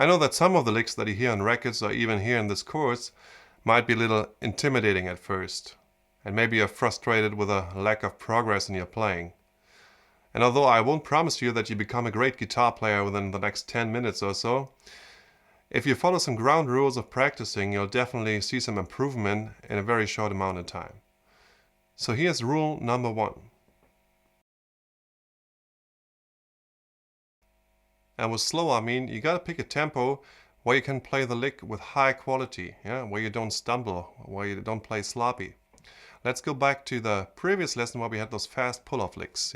I know that some of the licks that you hear on records or even here in this course might be a little intimidating at first, and maybe you're frustrated with a lack of progress in your playing. And although I won't promise you that you become a great guitar player within the next 10 minutes or so, if you follow some ground rules of practicing, you'll definitely see some improvement in a very short amount of time. So here's rule number 1. And with slow, I mean you gotta pick a tempo where you can play the lick with high quality, where you don't stumble, where you don't play sloppy. Let's go back to the previous lesson where we had those fast pull-off licks,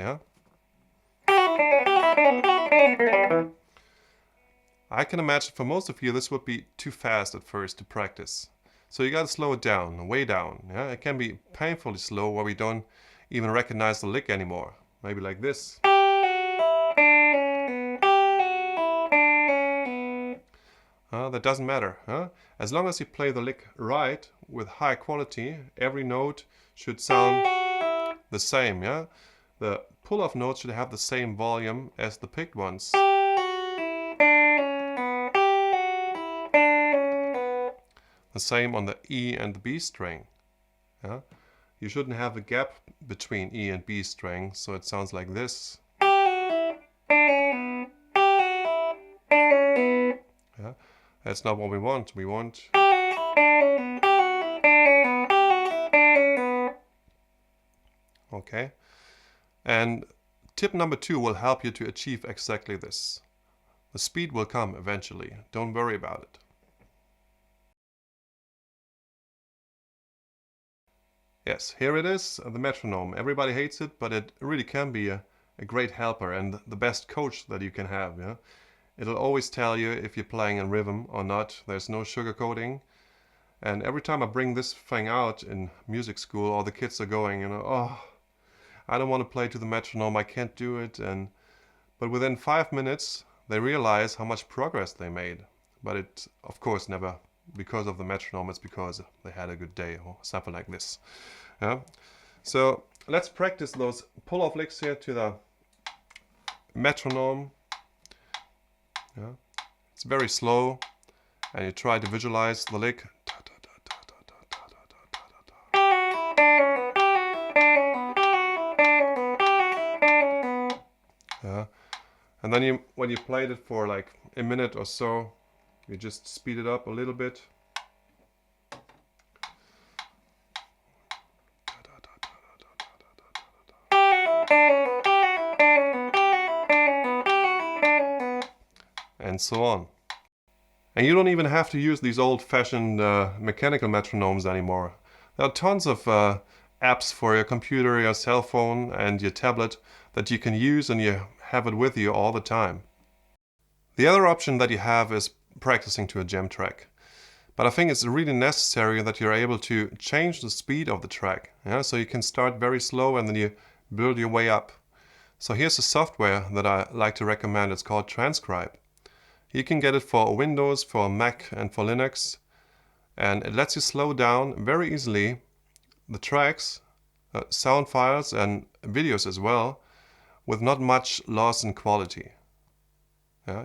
I can imagine for most of you this would be too fast at first to practice. So you gotta slow it down, way down. It can be painfully slow where we don't even recognize the lick anymore. Maybe like this. That doesn't matter. As long as you play the lick right with high quality, every note should sound the same. The pull-off notes should have the same volume as the picked ones. The same on the E and the B string. You shouldn't have a gap between E and B string, so it sounds like this. That's not what we want. We want okay. And tip number 2 will help you to achieve exactly this. The speed will come eventually. Don't worry about it. Yes, here it is, the metronome. Everybody hates it, but it really can be a great helper and the best coach that you can have. It'll always tell you if you're playing in rhythm or not. There's no sugarcoating. And every time I bring this thing out in music school, all the kids are going, oh, I don't want to play to the metronome, I can't do it. But within 5 minutes, they realize how much progress they made. But it, of course, never because of the metronome, it's because they had a good day or something like this. So let's practice those pull-off licks here to the metronome. It's very slow, and you try to visualize the lick. And then when you played it for like a minute or so, you just speed it up a little bit. And so on. And you don't even have to use these old-fashioned mechanical metronomes anymore. There are tons of apps for your computer, your cell phone, and your tablet that you can use, and you have it with you all the time. The other option that you have is practicing to a jam track. But I think it's really necessary that you're able to change the speed of the track. So you can start very slow and then you build your way up. So here's a software that I like to recommend. It's called Transcribe. You can get it for Windows, for Mac, and for Linux. And it lets you slow down very easily the tracks, sound files, and videos as well, with not much loss in quality.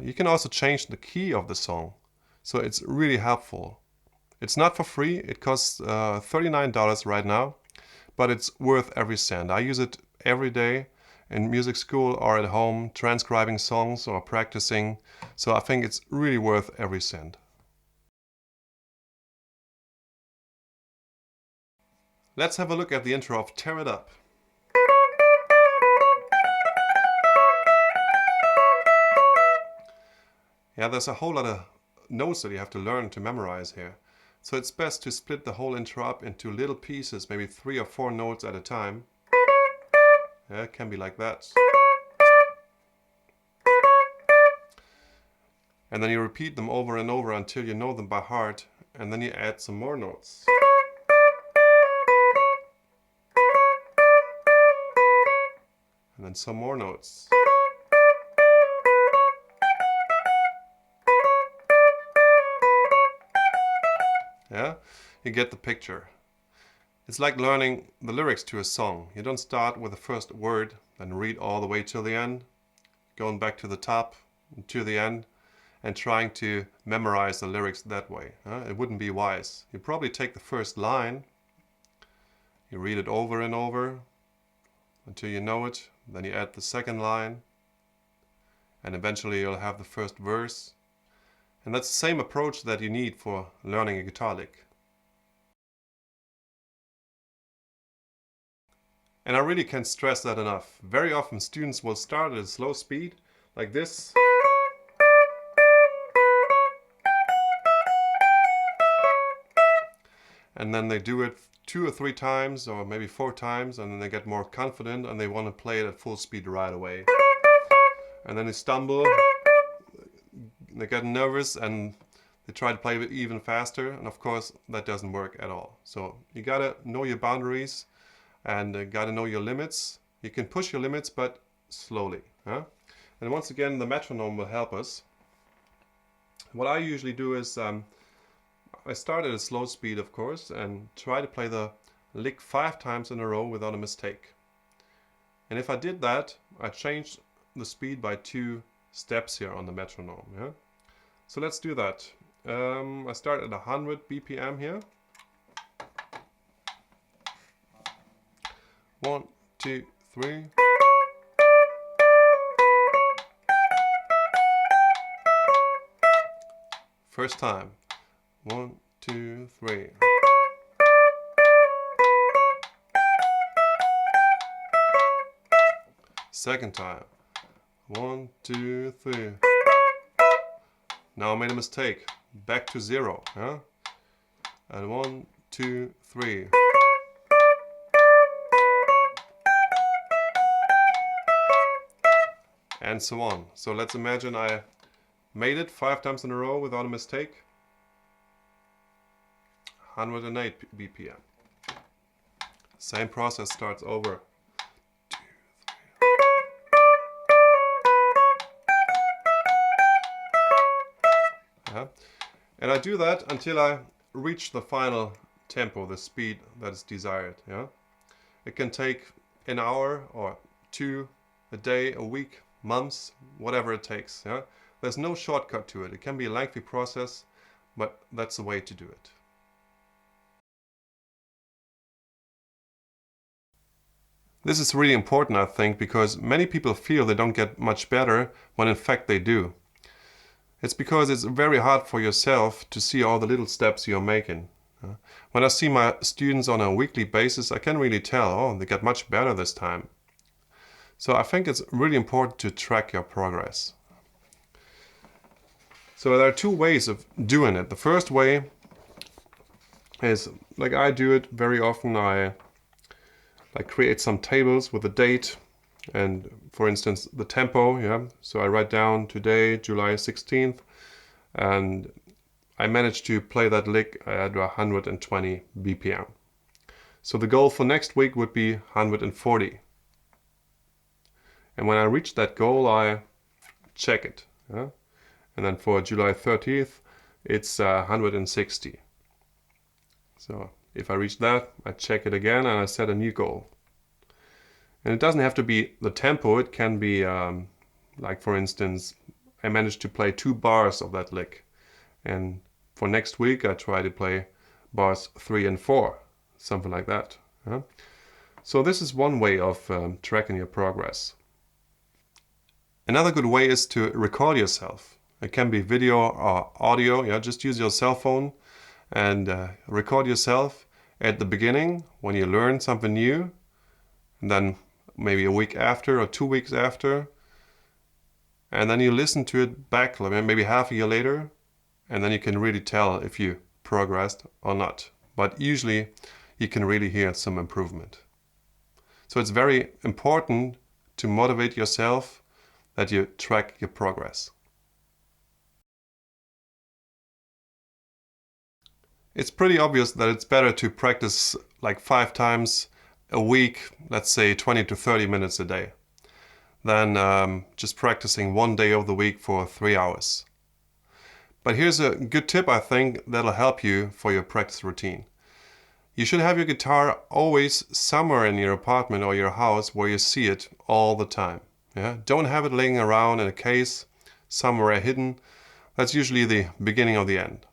You can also change the key of the song. So it's really helpful. It's not for free. It costs $39 right now, but it's worth every cent. I use it every day in music school or at home, transcribing songs or practicing. So I think it's really worth every cent. Let's have a look at the intro of Tear It Up. There's a whole lot of notes that you have to learn to memorize here. So it's best to split the whole intro up into little pieces, maybe 3 or 4 notes at a time. It can be like that. And then you repeat them over and over until you know them by heart, and then you add some more notes. And then some more notes. You get the picture. It's like learning the lyrics to a song. You don't start with the first word, then read all the way till the end, going back to the top, to the end, and trying to memorize the lyrics that way. It wouldn't be wise. You probably take the first line, you read it over and over until you know it, then you add the second line, and eventually you'll have the first verse. And that's the same approach that you need for learning a guitar lick. And I really can't stress that enough. Very often students will start at a slow speed, like this. And then they do it 2 or 3 times, or maybe 4 times, and then they get more confident and they want to play it at full speed right away. And then they stumble, they get nervous, and they try to play it even faster, and of course that doesn't work at all. So you gotta know your boundaries and gotta know your limits. You can push your limits, but slowly. And once again, the metronome will help us. What I usually do is I start at a slow speed, of course, and try to play the lick 5 times in a row without a mistake. And if I did that, I changed the speed by 2 steps here on the metronome. So let's do that. I start at 100 BPM here. 1, 2, 3. First time. 1, 2, 3. Second time. 1, 2, 3. Now I made a mistake. Back to 0. And 1, 2, 3. And so on. So let's imagine I made it 5 times in a row without a mistake. 108 BPM. Same process starts over. 2, 3. And I do that until I reach the final tempo, the speed that is desired. It can take an hour or 2, a day, a week, months, whatever it takes. There's no shortcut to it. It can be a lengthy process, but that's the way to do it. This is really important, I think, because many people feel they don't get much better when in fact they do. It's because it's very hard for yourself to see all the little steps you're making. When I see my students on a weekly basis, I can really tell, oh, they get much better this time. So I think it's really important to track your progress. So there are 2 ways of doing it. The first way is, like I do it very often, I create some tables with a date and, for instance, the tempo. So I write down today, July 16th, and I managed to play that lick at 120 BPM. So the goal for next week would be 140. And when I reach that goal, I check it. And then for July 30th, it's 160. So if I reach that, I check it again and I set a new goal. And it doesn't have to be the tempo. It can be, like for instance, I managed to play 2 bars of that lick. And for next week, I try to play bars 3 and 4, something like that. So this is one way of tracking your progress. Another good way is to record yourself. It can be video or audio. Just use your cell phone and record yourself at the beginning when you learn something new, and then maybe a week after or 2 weeks after, and then you listen to it back maybe half a year later, and then you can really tell if you progressed or not. But usually you can really hear some improvement. So it's very important to motivate yourself that you track your progress. It's pretty obvious that it's better to practice like 5 times a week, let's say 20 to 30 minutes a day, than just practicing 1 day of the week for 3 hours. But here's a good tip, I think, that'll help you for your practice routine. You should have your guitar always somewhere in your apartment or your house where you see it all the time. Don't have it laying around in a case somewhere hidden. That's usually the beginning of the end.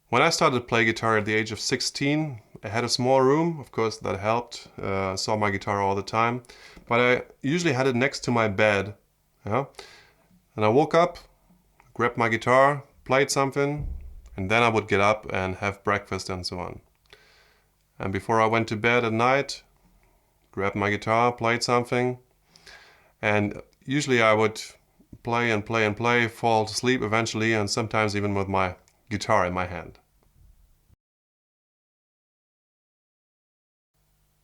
When I started to play guitar at the age of 16, I had a small room. Of course, that helped. I saw my guitar all the time. But I usually had it next to my bed. Yeah? And I woke up, grabbed my guitar, played something, and then I would get up and have breakfast and so on. And before I went to bed at night, grabbed my guitar, played something, and usually I would play and play and play, fall to sleep eventually, and sometimes even with my guitar in my hand.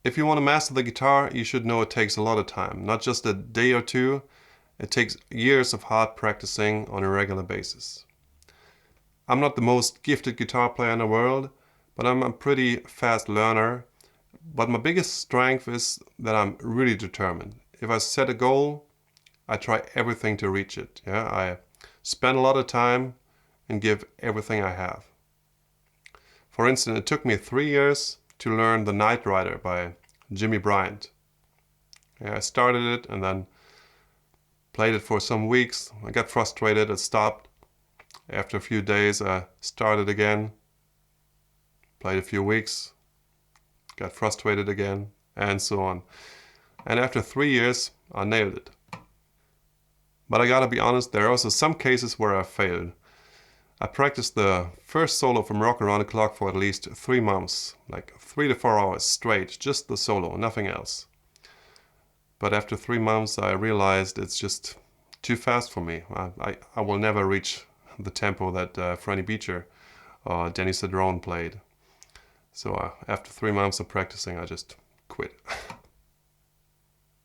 If you want to master the guitar, you should know it takes a lot of time, not just a day or two. It takes years of hard practicing on a regular basis. I'm not the most gifted guitar player in the world, but I'm a pretty fast learner. But my biggest strength is that I'm really determined. If I set a goal, I try everything to reach it. Yeah, I spend a lot of time and give everything I have. For instance, it took me 3 years to learn The Night Rider by Jimmy Bryant. Yeah, I started it and then played it for some weeks. I got frustrated, it stopped. After a few days, I started again, played a few weeks, got frustrated again, and so on. And after 3 years, I nailed it. But I gotta be honest, there are also some cases where I failed. I practiced the first solo from Rock Around the Clock for at least 3 months, like 3 to 4 hours straight, just the solo, nothing else. But after 3 months, I realized it's just too fast for me. I will never reach the tempo that Franny Beecher or Danny Cedrone played. So after 3 months of practicing, I just quit.